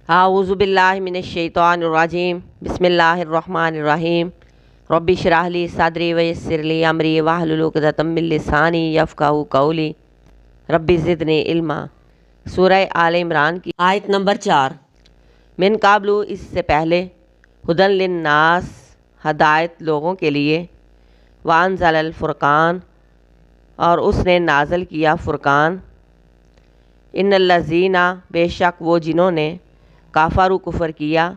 اعوذ باللہ من الشیطان الرجیم بسم اللہ الرحمن الرحیم رب اشرح لی صدری ویسر لی امری واحلل عقدۃ من لسانی یفقہوا قولی رب زدنی علما۔ سورہ آل عمران کی آیت نمبر 4۔ من قبل، اس سے پہلے، ہدی للناس، ہدایت لوگوں کے لیے، وانزل الفرقان، اور اس نے نازل کیا فرقان، ان الذین، بے شک وہ جنہوں نے، کافروا کفر کیا،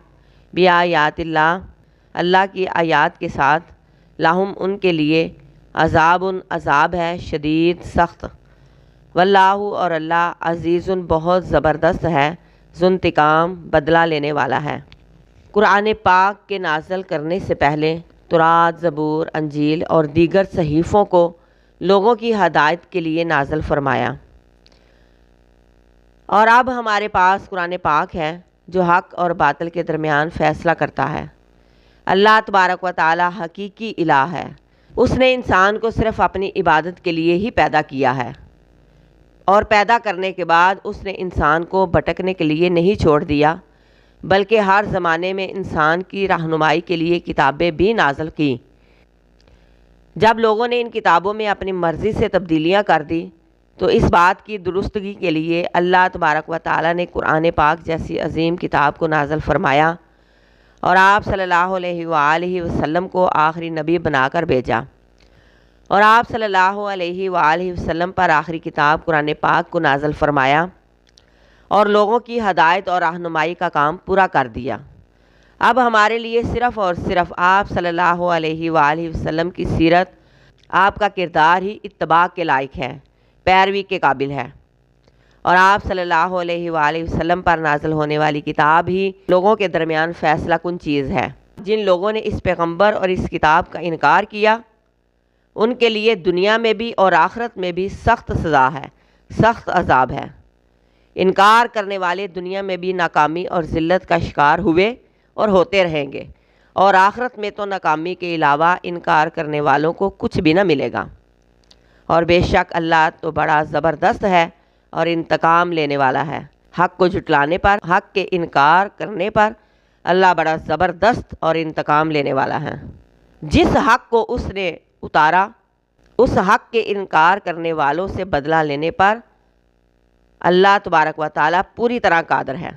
بآیات اللہ، اللہ کی آیات کے ساتھ، لہم ان کے لیے، عذاب عذاب ہے، شدید سخت، واللہ اور اللہ، عزیز بہت زبردست ہے، ذو انتقام بدلہ لینے والا ہے۔ قرآن پاک کے نازل کرنے سے پہلے تورات، زبور، انجیل اور دیگر صحیفوں کو لوگوں کی ہدایت کے لیے نازل فرمایا، اور اب ہمارے پاس قرآن پاک ہے جو حق اور باطل کے درمیان فیصلہ کرتا ہے۔ اللہ تبارک و تعالی حقیقی الہ ہے، اس نے انسان کو صرف اپنی عبادت کے لیے ہی پیدا کیا ہے، اور پیدا کرنے کے بعد اس نے انسان کو بھٹکنے کے لیے نہیں چھوڑ دیا، بلکہ ہر زمانے میں انسان کی رہنمائی کے لیے کتابیں بھی نازل کی۔ جب لوگوں نے ان کتابوں میں اپنی مرضی سے تبدیلیاں کر دی تو اس بات کی درستگی کے لیے اللہ تبارک و تعالی نے قرآن پاک جیسی عظیم کتاب کو نازل فرمایا، اور آپ صلی اللہ علیہ وآلہ وسلم کو آخری نبی بنا کر بھیجا، اور آپ صلی اللہ علیہ وآلہ وسلم پر آخری کتاب قرآن پاک کو نازل فرمایا، اور لوگوں کی ہدایت اور رہنمائی کا کام پورا کر دیا۔ اب ہمارے لیے صرف اور صرف آپ صلی اللہ علیہ وآلہ وسلم کی سیرت، آپ کا کردار ہی اتباع کے لائق ہے، پیروی کے قابل ہے، اور آپ صلی اللہ علیہ وآلہ وسلم پر نازل ہونے والی کتاب ہی لوگوں کے درمیان فیصلہ کن چیز ہے۔ جن لوگوں نے اس پیغمبر اور اس کتاب کا انکار کیا، ان کے لیے دنیا میں بھی اور آخرت میں بھی سخت سزا ہے، سخت عذاب ہے۔ انکار کرنے والے دنیا میں بھی ناکامی اور ذلت کا شکار ہوئے اور ہوتے رہیں گے، اور آخرت میں تو ناکامی کے علاوہ انکار کرنے والوں کو کچھ بھی نہ ملے گا، اور بے شک اللہ تو بڑا زبردست ہے اور انتقام لینے والا ہے۔ حق کو جھٹلانے پر، حق کے انکار کرنے پر اللہ بڑا زبردست اور انتقام لینے والا ہے۔ جس حق کو اس نے اتارا، اس حق کے انکار کرنے والوں سے بدلہ لینے پر اللہ تبارک و تعالی پوری طرح قادر ہے۔